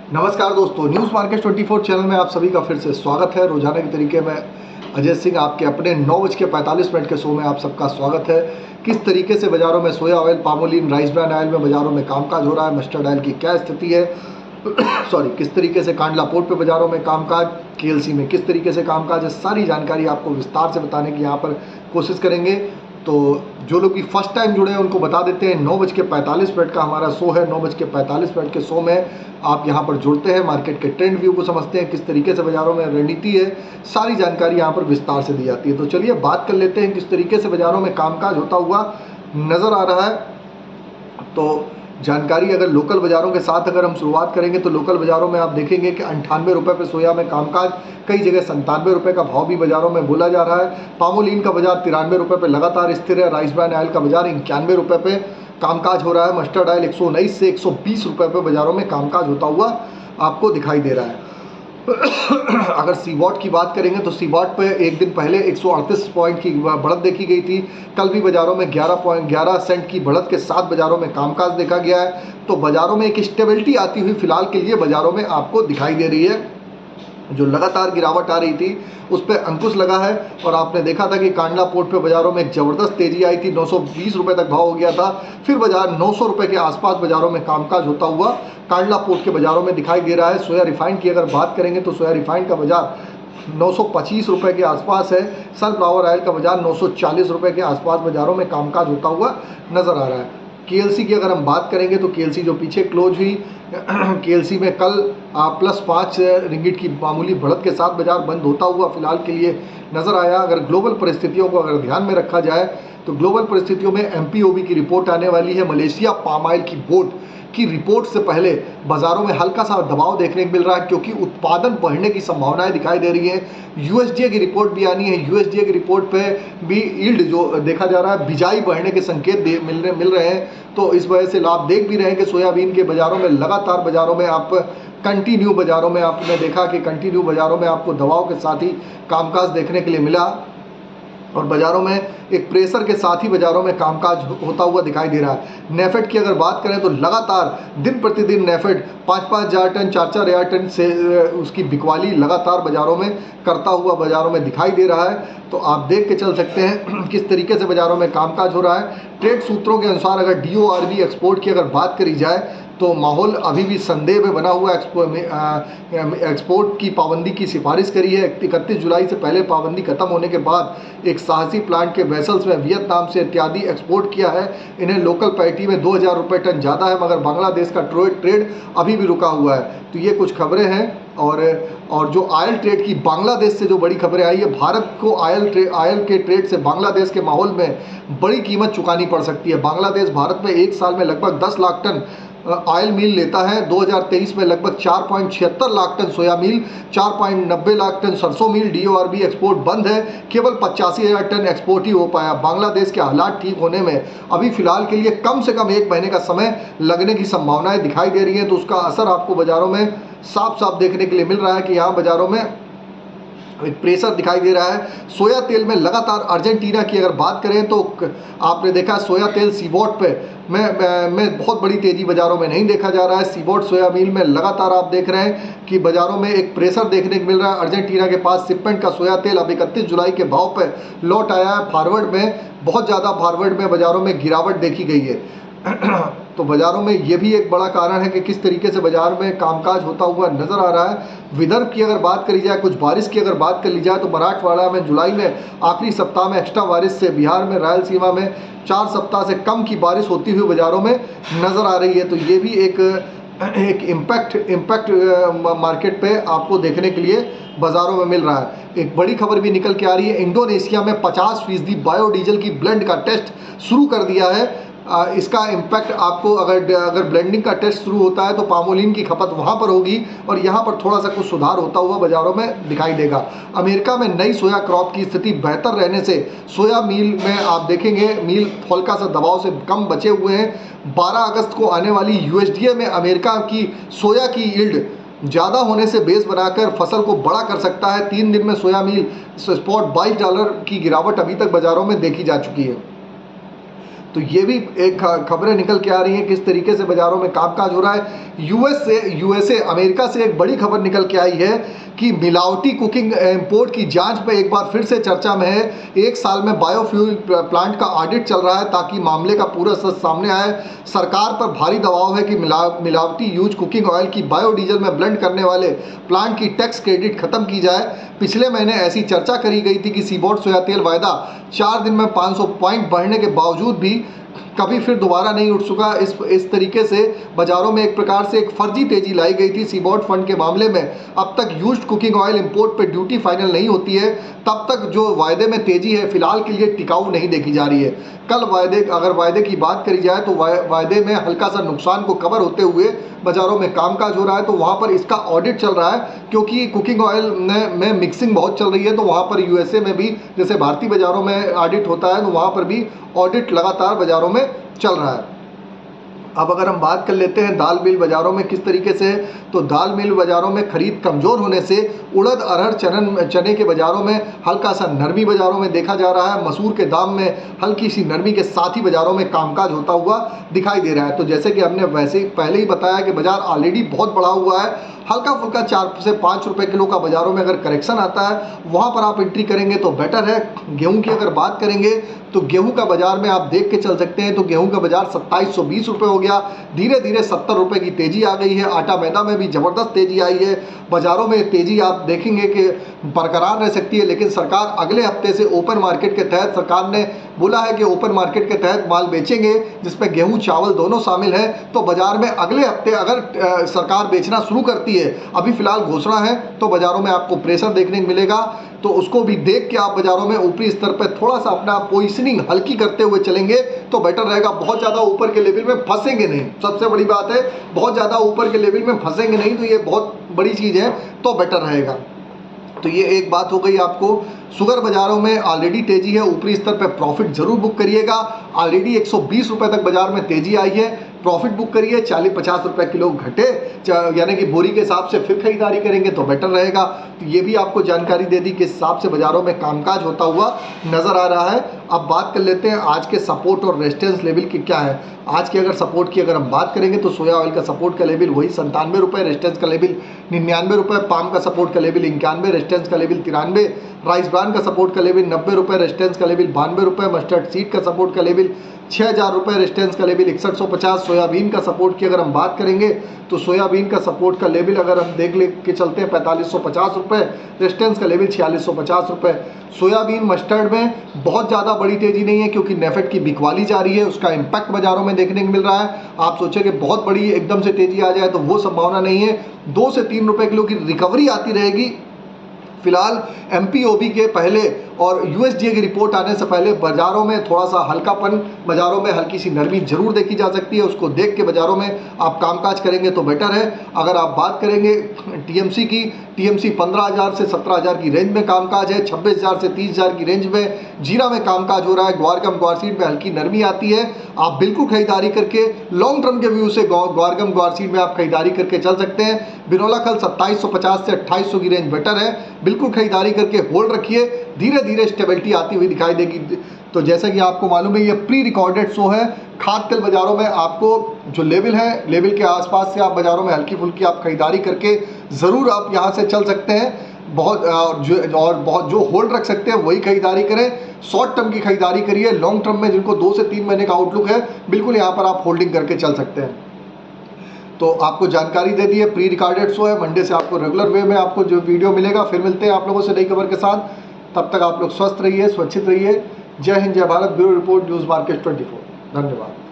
नमस्कार दोस्तों, news market 24 channel में आप सभी का फिर से स्वागत है। रोजाना के तरीके में अजय सिंह आपके अपने 9:45 के शो में आप सबका स्वागत है। किस तरीके से बाजारों में सोया oil, palmolein, rice bran oil में बाजारों में कामकाज हो रहा है, मस्टर्ड ऑयल की क्या स्थिति है सॉरी, किस तरीके से कांडला पोर्ट पे बाजारों में कामकाज, केएलसी में किस तरीके से कामकाज है, सारी जानकारी आपको विस्तार से बताने की यहाँ पर कोशिश करेंगे। तो जो लोग भी फर्स्ट टाइम जुड़े हैं उनको बता देते हैं, 9:45 का हमारा शो है। 9:45 के शो में आप यहाँ पर जुड़ते हैं, मार्केट के ट्रेंड व्यू को समझते हैं, किस तरीके से बाजारों में रणनीति है, सारी जानकारी यहाँ पर विस्तार से दी जाती है। तो चलिए बात कर लेते हैं किस तरीके से बाजारों में कामकाज होता हुआ नज़र आ रहा है। तो जानकारी अगर लोकल बाज़ारों के साथ अगर हम शुरुआत करेंगे तो लोकल बाज़ारों में आप देखेंगे कि 98 रुपये पे सोया में कामकाज, कई जगह 97 रुपये का भाव भी बाज़ारों में बोला जा रहा है। पामोलिन का बाज़ार 93 रुपये पे लगातार स्थिर है। राइस ब्रान ऑयल का बाज़ार 91 रुपये पे कामकाज हो रहा है। मस्टर्ड ऑयल 119 से 120 रुपये पे बाज़ारों में कामकाज होता हुआ आपको दिखाई दे रहा है। अगर सीवॉट की बात करेंगे तो सीवॉट पे एक दिन पहले 138 पॉइंट की बढ़त देखी गई थी। कल भी बाज़ारों में 11 सेंट की बढ़त के साथ बाज़ारों में कामकाज देखा गया है। तो बाज़ारों में एक स्टेबिलिटी आती हुई फिलहाल के लिए बाज़ारों में आपको दिखाई दे रही है। जो लगातार गिरावट आ रही थी उस पर अंकुश लगा है और आपने देखा था कि कांडला पोर्ट पे बाज़ारों में एक ज़बरदस्त तेज़ी आई थी। 920 रुपये तक भाव हो गया था, फिर बाज़ार 900 रुपये के आसपास बाज़ारों में कामकाज होता हुआ कांडला पोर्ट के बाज़ारों में दिखाई दे रहा है। सोया रिफाइंड की अगर बात करेंगे तो सोया रिफाइंड का बाज़ार 925 रुपये के आसपास है। सनफ्लावर ऑयल का बाज़ार 940 रुपये के आसपास बाज़ारों में कामकाज होता हुआ नज़र आ रहा है। केएलसी की अगर हम बात करेंगे तो केएलसी जो पीछे क्लोज हुई, केएलसी में कल +5 रिंगिट की मामूली बढ़त के साथ बाजार बंद होता हुआ फिलहाल के लिए नज़र आया। अगर ग्लोबल परिस्थितियों को अगर ध्यान में रखा जाए तो ग्लोबल परिस्थितियों में एमपीओबी की रिपोर्ट आने वाली है। मलेशिया पाम ऑयल की बोर्ड की रिपोर्ट से पहले बाज़ारों में हल्का सा दबाव देखने को मिल रहा है क्योंकि उत्पादन बढ़ने की संभावनाएं दिखाई दे रही हैं। यूएसडीए की रिपोर्ट भी आनी है। यूएसडीए की रिपोर्ट पे भी यील्ड जो देखा जा रहा है, बिजाई बढ़ने के संकेत मिल रहे हैं। तो इस वजह से आप देख भी रहे हैं कि सोयाबीन के बाज़ारों में लगातार बाज़ारों में आप कंटिन्यू बाज़ारों में आपने देखा कि कंटिन्यू बाज़ारों में आपको दबाव के साथ ही कामकाज देखने के लिए मिला और बाज़ारों में एक प्रेशर के साथ ही बाज़ारों में कामकाज होता हुआ दिखाई दे रहा है। नेफेड की अगर बात करें तो लगातार दिन प्रतिदिन नेफेड 5-5 हज़ार टन 4-4 हज़ार टन से उसकी बिकवाली लगातार बाज़ारों में करता हुआ बाज़ारों में दिखाई दे रहा है। तो आप देख के चल सकते हैं किस तरीके से बाज़ारों में कामकाज हो रहा है। ट्रेड सूत्रों के अनुसार अगर डीओआरबी एक्सपोर्ट की अगर बात करी जाए तो माहौल अभी भी संदेह में बना हुआ। एक्सपोर्ट की पाबंदी की सिफारिश करी है। 31 जुलाई से पहले पाबंदी खत्म होने के बाद एक साहसी प्लांट के वेसल्स में वियतनाम से इत्यादि एक्सपोर्ट किया है। इन्हें लोकल पैरिटी में 2000 रुपये टन ज़्यादा है, मगर बांग्लादेश का ट्रेड अभी भी रुका हुआ है। तो ये कुछ खबरें हैं। और जो आयल ट्रेड की बांग्लादेश से जो बड़ी खबरें आई है, भारत को आयल के ट्रेड से बांग्लादेश के माहौल में बड़ी कीमत चुकानी पड़ सकती है। बांग्लादेश भारत में एक साल में लगभग 10 लाख टन ऑयल मील लेता है। 2023 में लगभग 4.76 लाख टन सोया मील, 4.90 लाख टन सरसों मील। डीओआरबी एक्सपोर्ट बंद है, केवल 85,000 टन एक्सपोर्ट ही हो पाया। बांग्लादेश के हालात ठीक होने में अभी फिलहाल के लिए कम से कम 1 महीने का समय लगने की संभावनाएं दिखाई दे रही हैं। तो उसका असर आपको बाज़ारों में साफ साफ देखने के लिए मिल रहा है कि यहाँ बाज़ारों में एक प्रेशर दिखाई दे रहा है। सोया तेल में लगातार अर्जेंटीना की अगर बात करें तो आपने देखा सोया तेल सीबॉट पे में बहुत बड़ी तेज़ी बाज़ारों में नहीं देखा जा रहा है। सीबॉट सोया मील में लगातार आप देख रहे हैं कि बाज़ारों में एक प्रेशर देखने को मिल रहा है। अर्जेंटीना के पास शिपमेंट का सोया तेल अब 31 जुलाई के भाव पे लौट आया है। फॉरवर्ड में बहुत ज़्यादा फॉरवर्ड में बाज़ारों में गिरावट देखी गई है। तो बाज़ारों में ये भी एक बड़ा कारण है कि किस तरीके से बाज़ार में कामकाज होता हुआ नज़र आ रहा है। विदर्भ की अगर बात करी जाए, कुछ बारिश की अगर बात कर ली जाए तो मराठवाड़ा में जुलाई में आखिरी सप्ताह में एक्स्ट्रा बारिश से बिहार में रायलसीमा में 4 सप्ताह से कम की बारिश होती हुई बाज़ारों में नज़र आ रही है। तो ये भी एक इम्पैक्ट मार्केट पे आपको देखने के लिए बाज़ारों में मिल रहा है। एक बड़ी खबर भी निकल के आ रही है, इंडोनेशिया में 50% बायोडीजल की ब्लेंड का टेस्ट शुरू कर दिया है। इसका इम्पैक्ट आपको अगर ब्लेंडिंग का टेस्ट शुरू होता है तो पामोलिन की खपत वहाँ पर होगी और यहाँ पर थोड़ा सा कुछ सुधार होता हुआ बाज़ारों में दिखाई देगा। अमेरिका में नई सोया क्रॉप की स्थिति बेहतर रहने से सोया मील में आप देखेंगे मील हल्का सा दबाव से कम बचे हुए हैं। 12 अगस्त को आने वाली यूएसडीए में अमेरिका की सोया की यील्ड ज़्यादा होने से बेस बनाकर फसल को बड़ा कर सकता है। 3 दिन में सोया मील स्पॉट $22 की गिरावट अभी तक बाज़ारों में देखी जा चुकी है। तो ये भी एक खबरें निकल के आ रही हैं किस तरीके से बाजारों में कामकाज हो रहा है। यूएसए अमेरिका से एक बड़ी खबर निकल के आई है कि मिलावटी कुकिंग इंपोर्ट की जांच पे एक बार फिर से चर्चा में है। एक साल में बायोफ्यूल प्लांट का ऑडिट चल रहा है ताकि मामले का पूरा सच सामने आए। सरकार पर भारी दबाव है कि मिलावटी यूज कुकिंग ऑयल की बायोडीजल में ब्लेंड करने वाले प्लांट की टैक्स क्रेडिट खत्म की जाए। पिछले महीने ऐसी चर्चा करी गई थी कि सीबोर्ड सोया तेल वायदा 4 दिन में 500 पॉइंट बढ़ने के बावजूद भी कभी फिर दोबारा नहीं उठ सका। इस तरीके से बाजारों में एक प्रकार से एक फर्जी तेजी लाई गई थी सीबोर्ड फंड के मामले में। अब तक यूज्ड कुकिंग ऑयल इंपोर्ट पे ड्यूटी फाइनल नहीं होती है, तब तक जो वायदे में तेजी है फिलहाल के लिए टिकाऊ नहीं देखी जा रही है। कल अगर वायदे की बात करी जाए तो वायदे में हल्का सा नुकसान को कवर होते हुए बाजारों में कामकाज हो रहा है। तो वहाँ पर इसका ऑडिट चल रहा है क्योंकि कुकिंग ऑयल में मिक्सिंग बहुत चल रही है। तो वहाँ पर यूएसए में भी जैसे भारतीय बाजारों में ऑडिट होता है तो वहाँ पर भी ऑडिट लगातार बाजारों में चल रहा है। अब अगर हम बात कर लेते हैं दाल मिल बाजारों में किस तरीके से है, तो दाल मिल बाजारों में खरीद कमज़ोर होने से उड़द अरहर चने के बाजारों में हल्का सा नरमी बाजारों में देखा जा रहा है। मसूर के दाम में हल्की सी नरमी के साथ ही बाजारों में कामकाज होता हुआ दिखाई दे रहा है। तो जैसे कि हमने वैसे पहले ही बताया कि बाजार ऑलरेडी बहुत बढ़ा हुआ है। हल्का फुल्का 4 से 5 रुपए किलो का बाजारों में अगर करेक्शन आता है वहाँ पर आप एंट्री करेंगे तो बेटर है। गेहूं की अगर बात करेंगे तो गेहूं का बाजार में आप देख के चल सकते हैं। तो गेहूं का बाजार 2720 रुपये हो गया, धीरे धीरे 70 रुपये की तेजी आ गई है। आटा मैदा में भी ज़बरदस्त तेजी आई है। बाजारों में तेजी आप देखेंगे कि बरकरार रह सकती है, लेकिन सरकार अगले हफ्ते से ओपन मार्केट के तहत सरकार ने बोला है कि ओपन मार्केट के तहत माल बेचेंगे जिसमें गेहूं चावल दोनों शामिल है। तो बाजार में अगले हफ्ते अगर सरकार बेचना शुरू करती है, अभी फिलहाल घोषणा है, तो बाजारों में आपको प्रेशर देखने को मिलेगा। तो उसको भी देख के आप बाजारों में ऊपरी स्तर पर थोड़ा सा अपना पोजिशनिंग हल्की करते हुए चलेंगे तो बेटर रहेगा। बहुत ज़्यादा ऊपर के लेवल में फंसेंगे नहीं, सबसे बड़ी बात है बहुत ज़्यादा ऊपर के लेवल में फंसेंगे नहीं, तो ये बहुत बड़ी चीज़ है, तो बेटर रहेगा। तो ये एक बात हो गई आपको। शुगर बाजारों में ऑलरेडी तेजी है, ऊपरी स्तर पे प्रॉफिट जरूर बुक करिएगा। ऑलरेडी 120 रुपए तक बाजार में तेजी आई है, प्रॉफिट बुक करिए। 40-50 रुपए किलो घटे यानी कि बोरी के हिसाब से फिर खरीदारी करेंगे तो बेटर रहेगा। तो ये भी आपको जानकारी दे दी किस हिसाब से बाजारों में कामकाज होता हुआ नजर आ रहा है। अब बात कर लेते हैं आज के सपोर्ट और रेजिस्टेंस लेवल की क्या है। आज के अगर सपोर्ट की अगर हम बात करेंगे तो सोया ऑयल का सपोर्ट का लेवल वही 97 रुपये, रेजिस्टेंस का लेवल 99 रुपये, पाम का सपोर्ट का लेवल 91, रेजिस्टेंस का लेवल 93, राइस ब्रान का सपोर्ट का लेवल 90 रुपये, रेजिस्टेंस का लेवल 92 रुपये, मस्टर्ड सीड का सपोर्ट का लेवल 6000 रुपये, रेजिस्टेंस का लेवल 6150। सोयाबीन का सपोर्ट की अगर हम बात करेंगे तो सोयाबीन का सपोर्ट का लेवल अगर हम देख ले के चलते हैं 4550 रुपये, रेजिस्टेंस का लेवल 4650 रुपये। सोयाबीन मस्टर्ड में बहुत ज़्यादा बड़ी तेजी नहीं है क्योंकि नेफेड की बिकवाली जारी है, उसका इम्पैक्ट बाजारों में देखने को मिल रहा है। आप सोचें कि बहुत बड़ी एकदम से तेजी आ जाए तो वो संभावना नहीं है। 2 से 3 रुपये किलो की रिकवरी आती रहेगी। फिलहाल एमपीओबी के पहले और यूएसडीए की रिपोर्ट आने से पहले बाजारों में थोड़ा सा हल्कापन, बाजारों में हल्की सी नरमी जरूर देखी जा सकती है। उसको देख के बाजारों में आप कामकाज करेंगे तो बेटर है। अगर आप बात करेंगे टीएमसी की, टीएमसी 15,000 से 17,000 की रेंज में कामकाज है, 26,000 से 30,000 की रेंज में जीरा में कामकाज हो रहा है। ग्वारगम ग्वारसीड में हल्की नरमी आती है, आप बिल्कुल खरीदारी करके लॉन्ग टर्म के व्यू से ग्वारगम ग्वारसीड में आप खरीदारी करके चल सकते हैं। बिनोला खल 2750 से 2800 की रेंज बेटर है, बिल्कुल खरीदारी करके होल्ड रखिए, धीरे धीरे स्टेबिलिटी आती हुई दिखाई देगी। तो जैसा कि आपको मालूम है ये प्री रिकॉर्डेड शो है। खाद्य तेल बाजारों में आपको जो लेवल है, लेवल के आसपास से आप बाजारों में हल्की फुल्की आप खरीदारी करके ज़रूर आप यहाँ से चल सकते हैं। बहुत जो होल्ड रख सकते हैं वही खरीदारी करें। शॉर्ट टर्म की खरीदारी करिए, लॉन्ग टर्म में जिनको 2 से 3 महीने का आउटलुक है बिल्कुल यहाँ पर आप होल्डिंग करके चल सकते हैं। तो आपको जानकारी दे दी है, प्री रिकॉर्डेड शो है। मंडे से आपको रेगुलर वे में आपको जो वीडियो मिलेगा। फिर मिलते हैं आप लोगों से नई खबर के साथ, तब तक आप लोग स्वस्थ रहिए, सुरक्षित रहिए। जय हिंद, जय Bharat. Bureau report, news market 24। धन्यवाद।